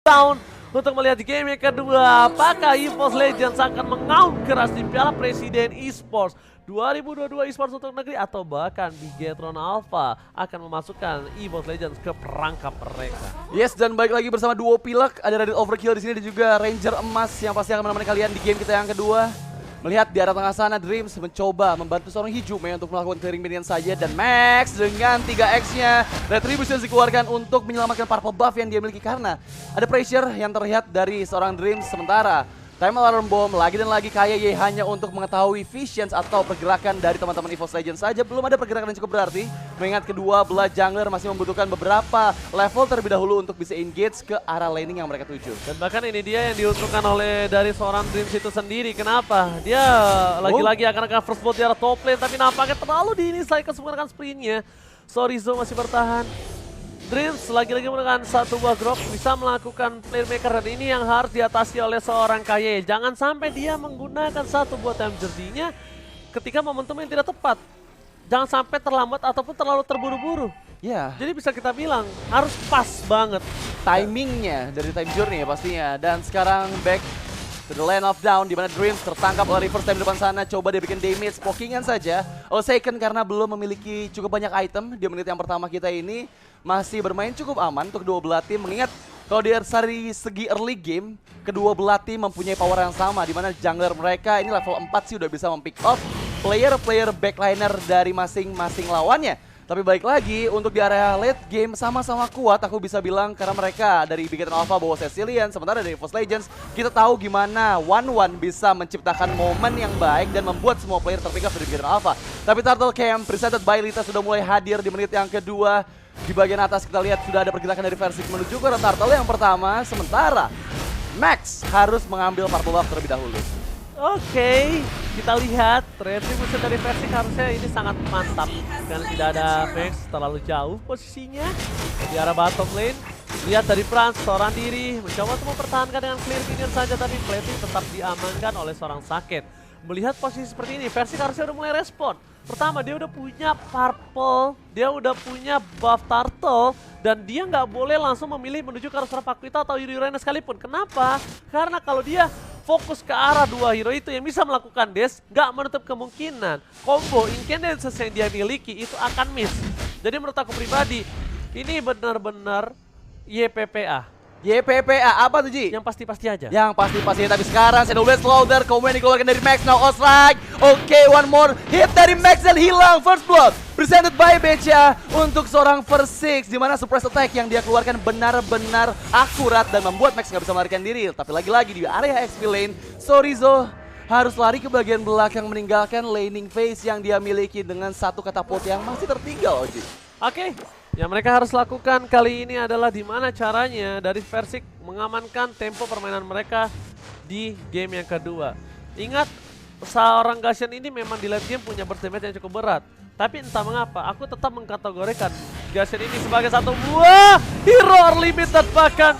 Down untuk melihat game yang kedua. Apakah EVOS Legends akan mengaum keras di Piala Presiden Esports 2022 Esports untuk negeri, atau bahkan Bigetron Alpha akan memasukkan EVOS Legends ke perangkap mereka? Yes, dan balik lagi bersama duo pilek, ada Reddit Overkill di sini dan juga Ranger Emas yang pasti akan menemani kalian di game kita yang kedua. Melihat di arah tengah sana, Dreams mencoba membantu seorang Hijume untuk melakukan clearing minion saja, dan Max dengan 3x-nya Retribution dikeluarkan untuk menyelamatkan purple buff yang dia miliki karena ada pressure yang terlihat dari seorang Dreams. Sementara Time Alarm Bomb lagi dan lagi KYY hanya untuk mengetahui visions atau pergerakan dari teman-teman EVOS Legends saja. Belum ada pergerakan yang cukup berarti, mengingat kedua belah jungler masih membutuhkan beberapa level terlebih dahulu untuk bisa engage ke arah laning yang mereka tuju. Dan bahkan ini dia yang diuntungkan oleh dari seorang Dreams itu sendiri. Kenapa? Dia lagi-lagi akan first blood di arah top lane, tapi nampaknya terlalu dini saya kesempatan sprintnya. Sorizo masih bertahan. Dreams lagi-lagi menggunakan satu buah grok, bisa melakukan playmaker, dan ini yang harus diatasi oleh seorang KY. Jangan sampai dia menggunakan satu buah time journey-nya ketika momentum yang tidak tepat. Jangan sampai terlambat ataupun terlalu terburu-buru. Ya, Jadi bisa kita bilang harus pas banget timingnya dari time journey ya pastinya. Dan sekarang back to the land of down, di mana Dreams tertangkap oleh reverse time di depan sana. Coba dia bikin damage, pokingan saja. Second karena belum memiliki cukup banyak item di menit yang pertama kita ini. Masih bermain cukup aman untuk kedua belah tim, mengingat kalau dari segi early game, kedua belah tim mempunyai power yang sama, di mana jungler mereka ini level 4 sih udah bisa mempick off player-player backliner dari masing-masing lawannya. Tapi balik lagi, untuk di area late game sama-sama kuat, aku bisa bilang, karena mereka dari Bigetron Alpha bawa Cecilian, sementara dari EVOS Legends kita tahu gimana One bisa menciptakan momen yang baik dan membuat semua player terpick up dari Bigetron Alpha. Tapi Turtle Camp presented by Lita sudah mulai hadir di menit yang kedua. Di bagian atas kita lihat sudah ada pergerakan dari Versik menuju ke Turtle yang pertama, sementara Max harus mengambil purple buff terlebih dahulu. Oke, kita lihat retribution dari Versik harusnya ini sangat mantap karena tidak ada Max terlalu jauh posisinya di arah bottom lane. Lihat dari Franz seorang diri mencoba untuk mempertahankan dengan clear minion saja, tapi plating tetap diamankan oleh seorang Sakit. Melihat posisi seperti ini, Versik harusnya udah mulai respon. Pertama, dia udah punya purple, dia udah punya buff turtle, dan dia nggak boleh langsung memilih menuju ke arah seorang Paquita atau Yurina sekalipun. Kenapa? Karena kalau dia fokus ke arah dua hero itu yang bisa melakukan dash, nggak menutup kemungkinan combo incantations yang dia miliki itu akan miss. Jadi menurut aku pribadi, ini benar-benar YPPA. YPPA apa tuh Ji? Yang pasti-pasti aja. Yang pasti-pasti, tapi sekarang Shadow Blade Slaughter kemudian dikeluarkan dari Max. Now Ostrike, oke, one more hit dari Max dan hilang first blood. Presented by Becha untuk seorang Versik, di mana surprise attack yang dia keluarkan benar-benar akurat dan membuat Max nggak bisa melarikan diri. Tapi lagi-lagi di area XP lane, Sorizo harus lari ke bagian belakang meninggalkan laning phase yang dia miliki dengan satu katapult yang masih tertinggal, Oji. Oke, yang mereka harus lakukan kali ini adalah di mana caranya dari Versik mengamankan tempo permainan mereka di game yang kedua. Ingat, seorang Gashen ini memang di late game punya burst damage yang cukup berat. Tapi entah mengapa, aku tetap mengkategorikan Gashen ini sebagai satu buah hero unlimited. Bahkan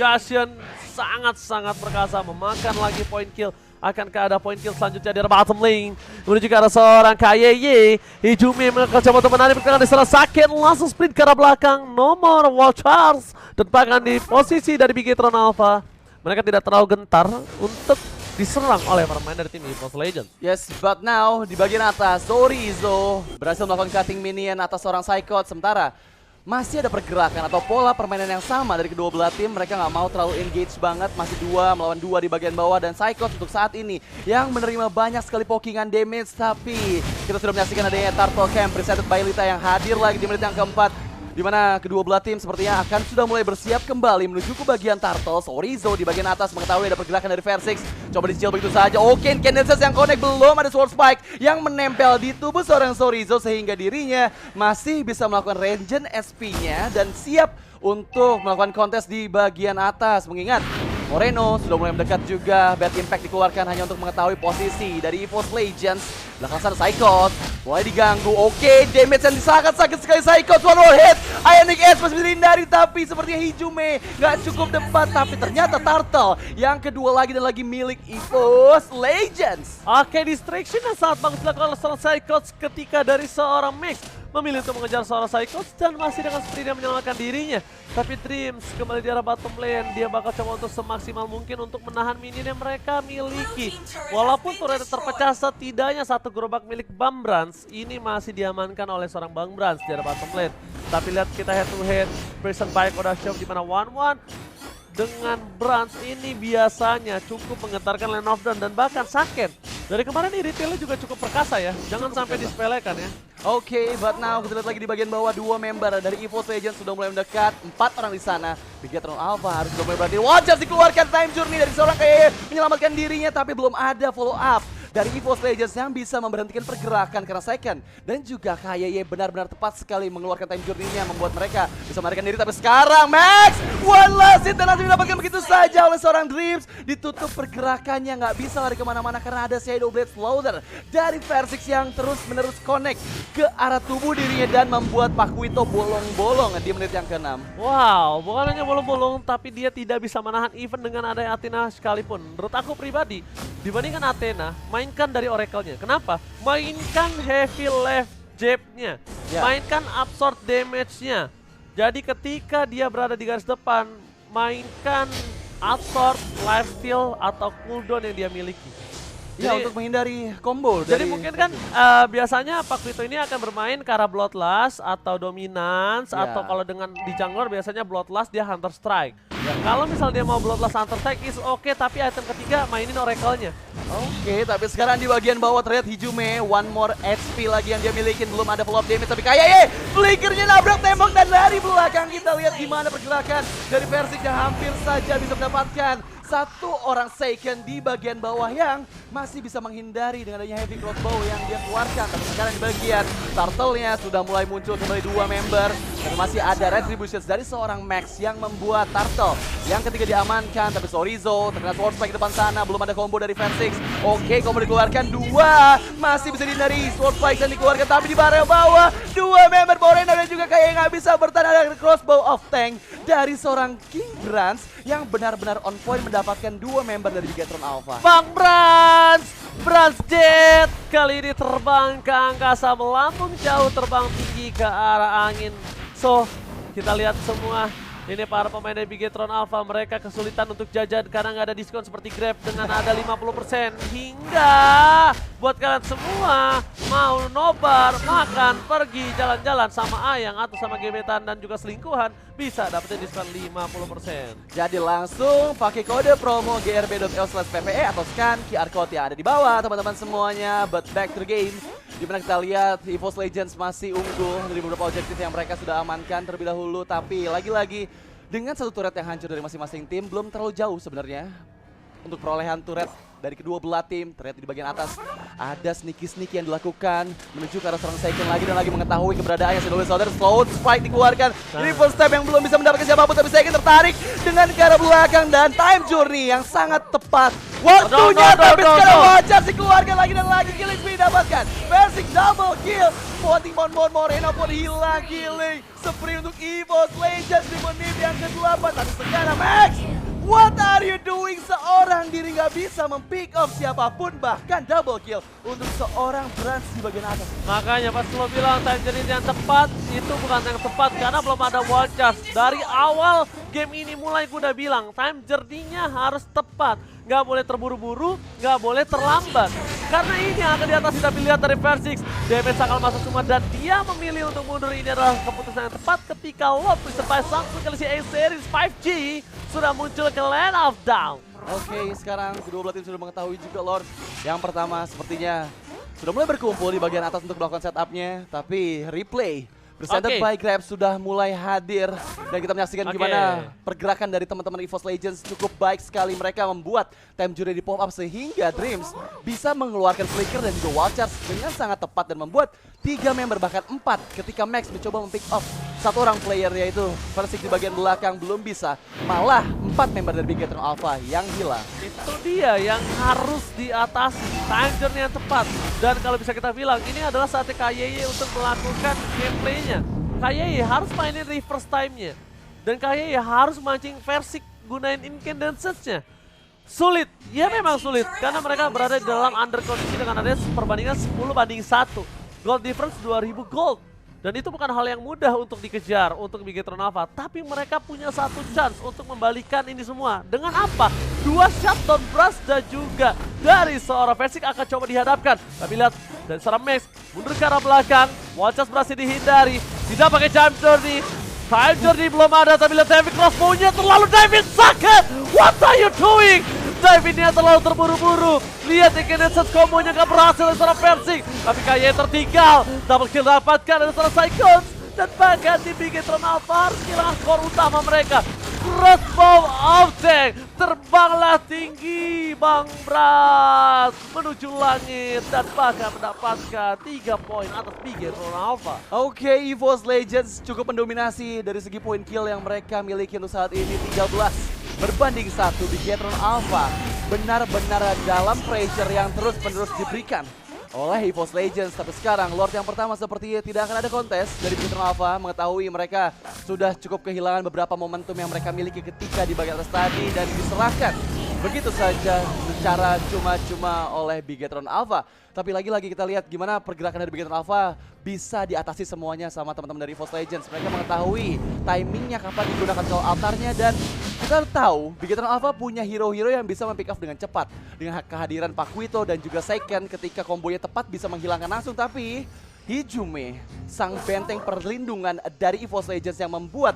Gashen sangat-sangat perkasa, memakan lagi point kill. Akankah ada point kill selanjutnya di bottom lane menuju ke arah seorang KYY. Hijume mencoba untuk menarik pergerakan di sana. Sakit langsung sprint ke arah belakang. Nomor wall charge dan bahkan di posisi dari Bigetron Alpha, mereka tidak terlalu gentar untuk diserang oleh pemain dari tim EVOS Legends. Yes, but now di bagian atas Sorizo berhasil melakukan cutting minion atas seorang Psychot. Sementara masih ada pergerakan atau pola permainan yang sama dari kedua belah tim. Mereka nggak mau terlalu engage banget. Masih 2 melawan 2 di bagian bawah. Dan Psychot untuk saat ini yang menerima banyak sekali pokingan damage. Tapi kita sudah menyaksikan adanya Turtle Camp presented by Lita yang hadir lagi di menit yang keempat, di mana kedua belah tim sepertinya akan sudah mulai bersiap kembali menuju ke bagian Turtle. Sorizo di bagian atas mengetahui ada pergerakan dari Versik. Coba dicil begitu saja. Oke, Candences yang connect, belum ada Sword Spike yang menempel di tubuh seorang Sorizo sehingga dirinya masih bisa melakukan regen SP-nya dan siap untuk melakukan kontes di bagian atas. Mengingat Moreno sudah mulai mendekat juga. Bad Impact dikeluarkan hanya untuk mengetahui posisi dari EVOS Legends. Belakang sana Psychot mulai diganggu. Oke, damage yang sangat sakit sekali Psychot. One more hit. Ionic Edge masih bisa dihindari, tapi sepertinya Hijume nggak cukup depan. Tapi ternyata Turtle yang kedua lagi dan lagi milik EVOS Legends. Oke, distraction yang sangat bagus dilakukan oleh seorang Psychots ketika dari seorang Max memilih untuk mengejar seorang Psychots dan masih dengan sepertinya menyelamatkan dirinya. Tapi Dreams kembali di arah bottom lane, dia bakal coba untuk semaksimal mungkin untuk menahan minion yang mereka miliki. Walaupun turret terpecah setidaknya satu gerobak milik Bang Brans, ini masih diamankan oleh seorang Bang Brans di arah bottom lane. Tapi lihat kita head to head, Prison Bike udah show di mana 1-1. Dengan Brans ini biasanya cukup menggetarkan lane of down dan bahkan Saken. Dari kemarin ini retailnya juga cukup perkasa ya, jangan sampai disepelekan ya. Oke, but now kita lihat lagi di bagian bawah dua member dari EVOS Legends sudah mulai mendekat. 4 orang di sana. Bigetron Alpha harus sudah mulai berarti. Wajar dikeluarkan time journey dari seorang KYE menyelamatkan dirinya, tapi belum ada follow up dari EVOS Legends yang bisa memberhentikan pergerakan karena second. Dan juga KYE benar-benar tepat sekali mengeluarkan time journey-nya membuat mereka bisa melarikan diri. Tapi sekarang Max, one last hit dan langsung didapatkan begitu saja oleh seorang Dreams. Ditutup pergerakannya, nggak bisa lari kemana-mana karena ada Shadow Blade Slaughter dari Versix yang terus-menerus connect ke arah tubuh dirinya dan membuat Pakuito bolong-bolong di menit yang ke-6. Wow, bukan hanya bolong-bolong tapi dia tidak bisa menahan even dengan adanya Athena sekalipun. Menurut aku pribadi, dibandingkan Athena, mainkan dari Oracle-nya. Kenapa? Mainkan heavy left jab-nya, mainkan absorb damage-nya. Jadi ketika dia berada di garis depan, mainkan absorb, life steal, atau cooldown yang dia miliki. Ya, untuk menghindari combo. Jadi mungkin kan biasanya Pakuito ini akan bermain ke arah Bloodlust atau Dominance, atau kalau dengan di jungler biasanya Bloodlust dia Hunter Strike. Kalau misal dia mau Bloodlust Hunter Strike is oke, tapi item ketiga mainin Oracle-nya. Oke, tapi sekarang di bagian bawah terlihat Hijume, one more HP lagi yang dia milikin, belum ada follow up damage, tapi kayak flickernya nabrak tembok dan dari belakang kita lihat gimana pergerakan dari Versix yang hampir saja bisa mendapatkan satu orang Seiken di bagian bawah yang masih bisa menghindari dengan adanya heavy crossbow yang dia keluarkan. Tapi sekarang di bagian Turtle-nya sudah mulai muncul kembali dua member dan masih ada retributions dari seorang Max yang membuat Turtle yang ketiga diamankan. Tapi Sorizo terkena sword spike di depan sana, belum ada combo dari Versix. Oke, combo dikeluarkan, dua masih bisa dihindari sword spike dan dikeluarkan, tapi di barel bawah dua member Borena dan juga kayak nggak bisa bertahan. Ada crossbow of tank dari seorang King Brans yang benar-benar on point mendapatkan dua member dari Bigetron Alpha. Bang Brans Jet kali ini terbang ke angkasa, melambung jauh, terbang tinggi ke arah angin. So, kita lihat semua ini para pemain dari Bigetron Alpha, mereka kesulitan untuk jajan karena nggak ada diskon seperti Grab dengan ada 50%. Hingga buat kalian semua mau nobar, makan, pergi, jalan-jalan sama Ayang atau sama gebetan dan juga selingkuhan, bisa dapetin diskon 50%. Jadi langsung pakai kode promo grb.io/ppe atau scan QR code yang ada di bawah teman-teman semuanya. But back to the game, dimana kita lihat EVOS Legends masih unggul dari beberapa objektif yang mereka sudah amankan terlebih dahulu. Tapi lagi-lagi dengan satu turret yang hancur dari masing-masing tim, belum terlalu jauh sebenarnya untuk perolehan turret dari kedua belah tim. Ternyata di bagian atas ada sneaky yang dilakukan menuju ke arah seorang Seiken lagi dan lagi mengetahui keberadaannya. Shadow Slaughter, Slow Spike dikeluarkan. Ini first step yang belum bisa mendapatkan siapapun, tapi Seiken tertarik dengan ke arah belakang dan time journey yang sangat tepat. Waktunya, tapi sekarang wajar dikeluarkan lagi dan lagi. Killing spree didapatkan. Versix double kill. Voting Morena pun hilang. Killing spree untuk EVOS Legends di menit yang ke-8. Tapi sekarang Max, what are you doing? Seorang diri nggak bisa mempick off siapapun, bahkan double kill untuk seorang Brans di bagian atas. Makanya pas lo bilang time journey yang tepat, itu bukan yang tepat karena belum ada wall charge. Dari awal game ini mulai gue udah bilang time journey-nya harus tepat. Nggak boleh terburu-buru, nggak boleh terlambat. Karena ini yang akan di atas kita lihat dari Versix. Damage akan masuk semua dan dia memilih untuk mundur. Ini adalah keputusan yang tepat ketika Lord Survive langsung kali si A-Series 5G sudah muncul ke Land of Down. Oke, sekarang kedua belah tim sudah mengetahui juga Lord. Yang pertama sepertinya sudah mulai berkumpul di bagian atas untuk melakukan setupnya. Tapi replay presented by Grab sudah mulai hadir. Dan kita menyaksikan gimana pergerakan dari teman-teman EVOS Legends cukup baik sekali. Mereka membuat time journey di pop up sehingga Dreams bisa mengeluarkan flicker dan juga wall charge dengan sangat tepat. Dan membuat 3 member bahkan 4 ketika Max mencoba mempick off satu orang player yaitu Versik di bagian belakang belum bisa. Malah 4 member dari Bigetron Alpha yang hilang. Itu dia yang harus diatasi, time journey yang tepat. Dan kalau bisa kita bilang, ini adalah saatnya KYY untuk melakukan gameplaynya. KYY harus mainin reverse time-nya. Dan KYY harus mancing Versik gunain incandescence-nya. Sulit, ya memang sulit. Karena mereka berada di dalam under kondisi dengan adanya perbandingan 10-1. Gold difference 2000 gold. Dan itu bukan hal yang mudah untuk dikejar untuk Bigetron Alpha. Tapi mereka punya satu chance untuk membalikan ini semua. Dengan apa? 2 shutdown blast dan juga dari seorang Versik akan coba dihadapkan. Tapi lihat dari seorang Max mundur ke arah belakang. Wallchest berhasil dihindari. Tidak pakai time journey. Time journey belum ada, tapi lihat David crossbow-nya terlalu David sakit. What are you doing? Davidnya terlalu terburu-buru. Lihat incandescence combo-nya gak berhasil dari seorang Versik. Tapi KYY tertinggal. Double kill dapatkan dari seorang Cyclones. Dan bahkan di Bigetron Alpha harus kehilangan skor utama mereka. Crossbow of tank. Terbanglah tinggi Bang Bras menuju langit. Dan bahkan mendapatkan 3 poin atas Bigetron Alpha. Oke, EVOS Legends cukup mendominasi dari segi poin kill yang mereka miliki untuk saat ini 13 berbanding 1. Bigetron Alpha benar-benar dalam pressure yang terus-menerus diberikan oleh EVOS Legends. Tapi sekarang Lord yang pertama sepertinya tidak akan ada kontes dari Bigetron Alpha. Mengetahui mereka sudah cukup kehilangan beberapa momentum yang mereka miliki ketika di bagian atas tadi. Dan diserahkan begitu saja secara cuma-cuma oleh Bigetron Alpha. Tapi lagi-lagi kita lihat gimana pergerakan dari Bigetron Alpha bisa diatasi semuanya sama teman-teman dari EVOS Legends. Mereka mengetahui timingnya kapan digunakan kalau altarnya. Dan kita tahu Bigetron Alpha punya hero-hero yang bisa mempick off dengan cepat. Dengan kehadiran Pakuito dan juga Seiken ketika kombonya tepat bisa menghilangkan langsung. Tapi Hijume, sang benteng perlindungan dari EVOS Legends yang membuat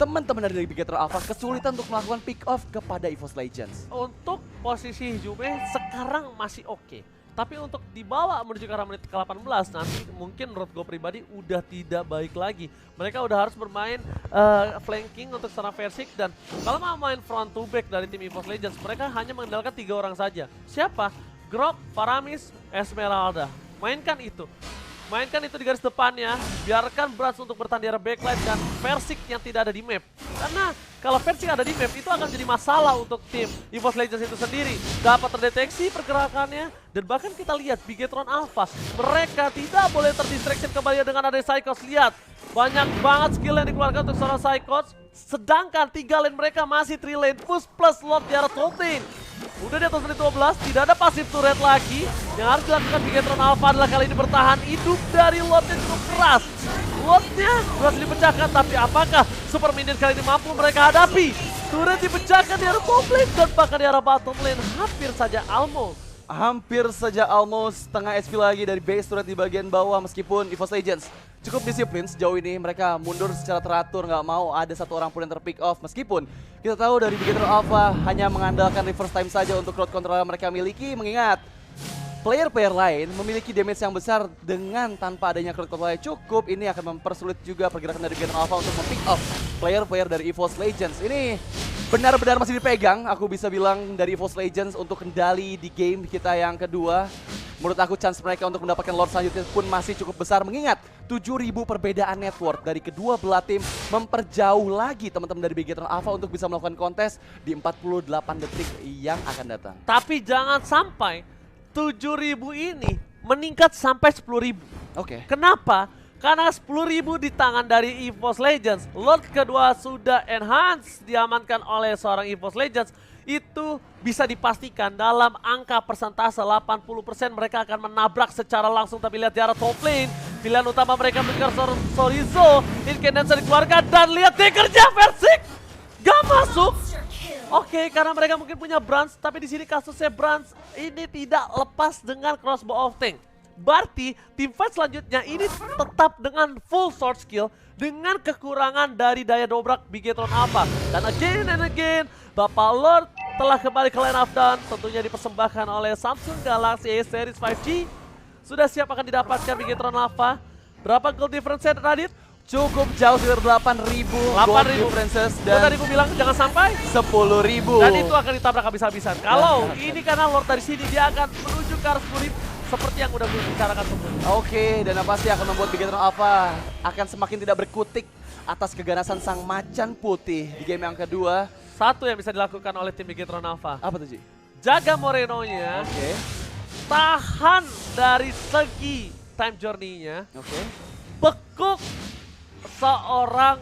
teman-teman dari Bigetron Alpha kesulitan untuk melakukan pick off kepada EVOS Legends. Untuk posisi Hijume sekarang masih oke. Tapi untuk dibawa menuju ke arah menit ke-18 nanti mungkin menurut gue pribadi udah tidak baik lagi. Mereka udah harus bermain flanking untuk seorang Versik. Dan kalau mau main front to back dari tim EVOS Legends, mereka hanya mengandalkan 3 orang saja. Siapa? Grok, Paramis, Esmeralda. Mainkan itu. Mainkan itu di garis depannya, biarkan Brans untuk bertahan di arah backline dan Versik yang tidak ada di map. Karena kalau Versik ada di map itu akan jadi masalah untuk tim EVOS Legends itu sendiri. Dapat terdeteksi pergerakannya dan bahkan kita lihat Bigetron Alpha, mereka tidak boleh terdistraction kembali dengan ada Psychos. Lihat, banyak banget skill yang dikeluarkan untuk seorang Psychos. Sedangkan 3 lane mereka masih 3 lane push plus Lord di arah top lane. Udah di atas menit 12, tidak ada pasif turret lagi. Yang harus dilakukan Bigetron Alpha adalah kali ini bertahan hidup dari Lordnya cukup keras. Lordnya berhasil dipecahkan, tapi apakah Super Minion kali ini mampu mereka hadapi? Turret dipecahkan di arah top lane dan bahkan di arah bottom lane hampir saja almost setengah SP lagi dari base turret di bagian bawah. Meskipun EVOS Legends cukup disiplin sejauh ini, mereka mundur secara teratur, nggak mau ada satu orang pun yang terpick off. Meskipun kita tahu dari Bigetron Alpha hanya mengandalkan reverse time saja untuk crowd control yang mereka miliki, mengingat player-player lain memiliki damage yang besar dengan tanpa adanya crowd control yang cukup. Ini akan mempersulit juga pergerakan dari Bigetron Alpha untuk mempick off player-player dari EVOS Legends. Ini benar-benar masih dipegang, aku bisa bilang, dari EVOS Legends untuk kendali di game kita yang kedua. Menurut aku chance mereka untuk mendapatkan Lord selanjutnya pun masih cukup besar, mengingat 7.000 perbedaan network dari kedua belah tim memperjauh lagi teman-teman dari Bigetron Alpha untuk bisa melakukan kontes di 48 detik yang akan datang. Tapi jangan sampai 7.000 ini meningkat sampai 10.000. Oke. Kenapa? Karena 10.000 di tangan dari EVOS Legends. Lord kedua sudah enhance, diamankan oleh seorang EVOS Legends. Itu bisa dipastikan dalam angka persentase 80% mereka akan menabrak secara langsung. Tapi lihat di arah top lane, pilihan utama mereka mengejar Sorizo. Incandescence dikeluarkan dan lihat dikerja Versik gak masuk. Oke, karena mereka mungkin punya Brans, tapi di sini kasusnya Brans ini tidak lepas dengan crossbow of tank. Berarti tim fight selanjutnya ini tetap dengan full sword skill dengan kekurangan dari daya dobrak Bigetron Alpha. Dan again and again, Bapak Lord telah kembali ke line of down, tentunya dipersembahkan oleh Samsung Galaxy A Series 5G. Sudah siap akan didapatkan Bigetron Alpha. Berapa gold difference Radit? Cukup jauh, sekitar 8.000 gold differences dan tadi gue bilang jangan sampai 10.000. Dan itu akan ditabrak habis-habisan. Kalau ini karena Lord dari sini dia akan menuju ke arah 10.000 seperti yang udah gue bicarakan sebelumnya. Oke, dan pasti akan membuat Bigetron Alpha akan semakin tidak berkutik atas keganasan sang macan putih di game yang kedua. Satu yang bisa dilakukan oleh tim Bigetron Alpha. Apa tuh, Ji? Jaga Moreno-nya, Oke. tahan dari segi time journey-nya, Oke. bekuk seorang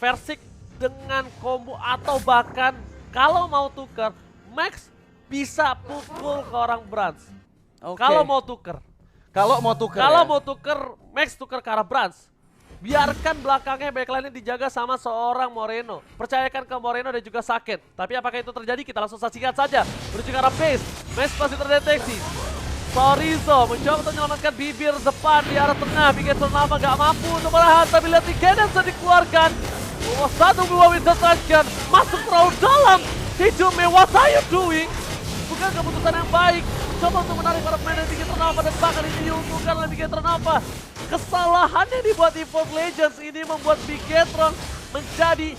Versik dengan combo atau bahkan kalau mau tuker, Max bisa pukul ke orang Brans. Oke. Kalau mau tuker. Kalau mau tuker. Kalau Ya? mau tuker, Max tuker ke arah Brans. Biarkan belakangnya backline dijaga sama seorang Moreno. Percayakan ke Moreno dan juga Sakit. Tapi apakah itu terjadi? Kita langsung saksikan saja. Menuju ke arah base. Max masih terdeteksi. Sorizo mencoba untuk menyelamatkan bibir depan di arah tengah. Bigetron Alpha gak mampu untuk menahan. Tapi lihat di Kenan dikeluarkan. Oh, satu dua Winter Traction. Masuk terlalu dalam. Hijume, what are you doing? Bukan keputusan yang baik. Coba untuk menarik para pemain dari Bigetron Alpha dan bahkan ini diuntungkan oleh Bigetron Alpha. Kesalahan yang dibuat EVOS Legends ini membuat Bigetron menjadi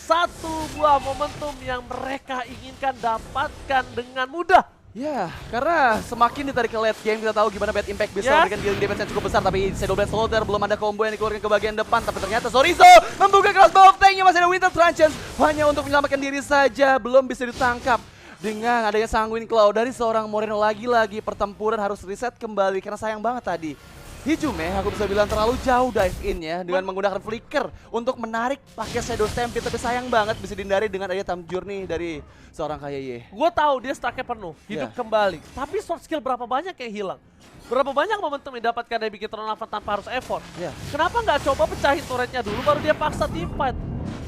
satu buah momentum yang mereka inginkan dapatkan dengan mudah. Ya, karena semakin ditarik ke late game kita tahu gimana Bad Impact bisa Ya. memberikan dealing damage yang cukup besar. Tapi Shadow Blade Soldier belum ada combo yang dikeluarkan ke bagian depan. Tapi ternyata Sorizo membuka crossbow of tanknya, masih ada Winter Truncheon hanya untuk menyelamatkan diri saja, belum bisa ditangkap. Dengan adanya Sanguine Claw dari seorang Moreno, lagi-lagi pertempuran harus reset kembali karena sayang banget tadi. Hijume, aku bisa bilang terlalu jauh dive in-nya dengan menggunakan flicker untuk menarik pakai Shadow Stampede, tapi sayang banget bisa dihindari dengan adanya time journey dari seorang Kayaye. Gue tahu dia stacknya penuh, hidup Ya. kembali. Tapi sword skill berapa banyak yang hilang? Berapa banyak momentum yang didapatkan dari Bigetron Alpha tanpa harus effort? Ya. Kenapa nggak coba pecahin turretnya dulu baru dia paksa teamfight?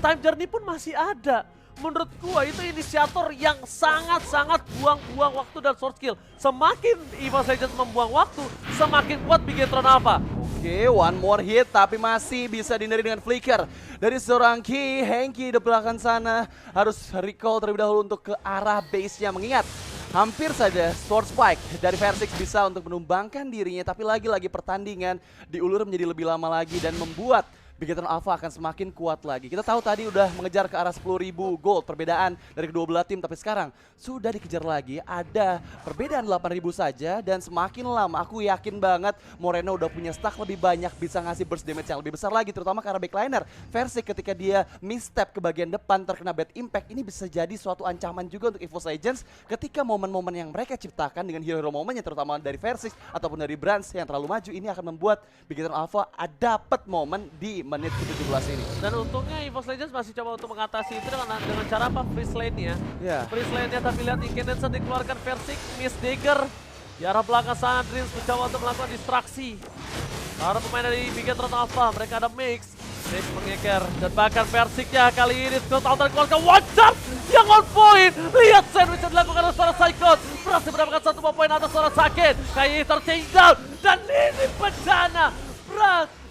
Time journey pun masih ada. Menurut gua itu inisiator yang sangat-sangat buang-buang waktu dan sword skill. Semakin EVOS Legends membuang waktu, semakin kuat Bigetron Alpha. Oke, one more hit tapi masih bisa dihindari dengan flicker dari seorang Ki. Hengki di belakang sana harus recall terlebih dahulu untuk ke arah base-nya, mengingat hampir saja Sword Spike dari Versix bisa untuk menumbangkan dirinya, tapi lagi-lagi pertandingan diulur menjadi lebih lama lagi dan membuat Bigetron Alpha akan semakin kuat lagi. Kita tahu tadi udah mengejar ke arah 10.000 gold perbedaan dari kedua belah tim, tapi sekarang sudah dikejar lagi. Ada perbedaan 8.000 saja dan semakin lama aku yakin banget Moreno udah punya stack lebih banyak, bisa ngasih burst damage yang lebih besar lagi, terutama karena backliner Versix ketika dia misstep ke bagian depan terkena bad impact. Ini bisa jadi suatu ancaman juga untuk EVOS Legends ketika momen-momen yang mereka ciptakan dengan hero-hero momennya, terutama dari Versix ataupun dari Brands yang terlalu maju, ini akan membuat Bigetron Alpha dapat momen di menit ke-17 ini. Dan untungnya EVOS Legends masih coba untuk mengatasi itu dengan cara apa? Freeze lane-nya. Ya. Freeze lane-nya, tapi lihat Inkendensen dikeluarkan Versix, Miss Dagger. Di arah belakang sana Dreams mencoba untuk melakukan distraksi. Para pemain dari Bigetron Alpha, mereka ada Mix. Mix mengeker dan bahkan Versix-nya kali ini Scott Alter keluarkan one shot yang on point. Lihat sandwich yang dilakukan oleh seorang Psychot. Berhasil mendapatkan satu poin atas seorang Sakit. Kayak ter-take down dan ini bencana.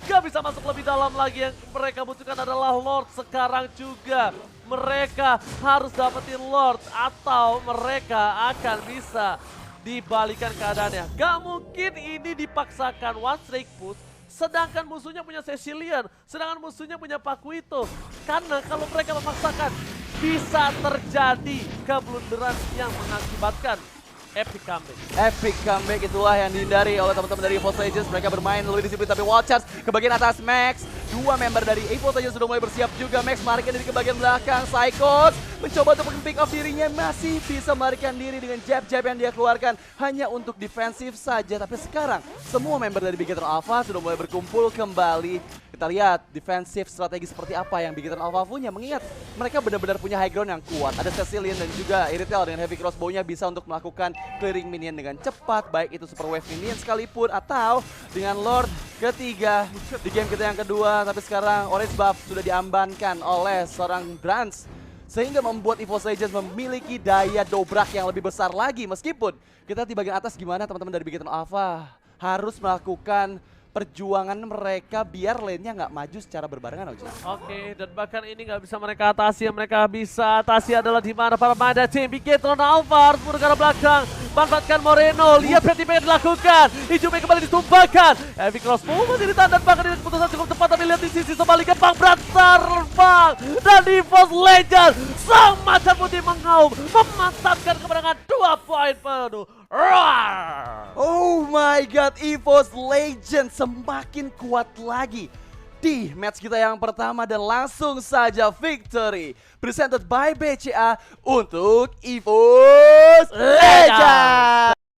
Gak bisa masuk lebih dalam lagi, yang mereka butuhkan adalah Lord sekarang juga. Mereka harus dapetin Lord atau mereka akan bisa dibalikan keadaannya. Gak mungkin ini dipaksakan one strike push, sedangkan musuhnya punya Cecilian, sedangkan musuhnya punya Pakuito. Karena kalau mereka memaksakan, bisa terjadi keblunderan yang mengakibatkan epic comeback. Epic comeback itulah yang dihindari oleh teman-teman dari EVOS Legends. Mereka bermain lebih disiplin, tapi Wild Charge ke bagian atas Max. Dua member dari EVOS Legends sudah mulai bersiap juga. Max melarikan diri ke bagian belakang. Psychos mencoba untuk pick off dirinya, masih bisa melarikan diri dengan jab-jab yang dia keluarkan hanya untuk defensif saja. Tapi sekarang semua member dari Bigetron Alpha sudah mulai berkumpul kembali. Kita lihat defensif strategi seperti apa yang Bigetron Alpha punya, mengingat mereka benar-benar punya high ground yang kuat. Ada Cecilian dan juga Iritel dengan heavy crossbow-nya bisa untuk melakukan clearing minion dengan cepat, baik itu super wave minion sekalipun atau dengan Lord ketiga di game kita yang kedua. Tapi sekarang orange buff sudah diambankan oleh seorang Brands, sehingga membuat EVOS Legends memiliki daya dobrak yang lebih besar lagi. Meskipun kita di bagian atas gimana teman-teman dari Bigetron Alpha harus melakukan perjuangan mereka biar lane-nya nggak maju secara berbarengan, Oji. Oke, dan bahkan ini nggak bisa mereka atasi. Yang mereka bisa atasi adalah di mana para pemain dari tim Bigetron Alpha harus mundur ke belakang, manfaatkan Moreno. Lihat Betty yang dilakukan, Hijume kembali ditumpahkan. Heavy crossbow masih ditahan dan bahkan ini keputusan cukup tepat. Tapi lihat di sisi sebaliknya Bang Brad terbang dan EVOS Legends sang macan putih mengaum memantapkan kemenangan 2 poin penuh. Roar! Oh my god, EVOS Legends semakin kuat lagi. di match kita yang pertama dan langsung saja victory presented by BCA untuk EVOS Legends.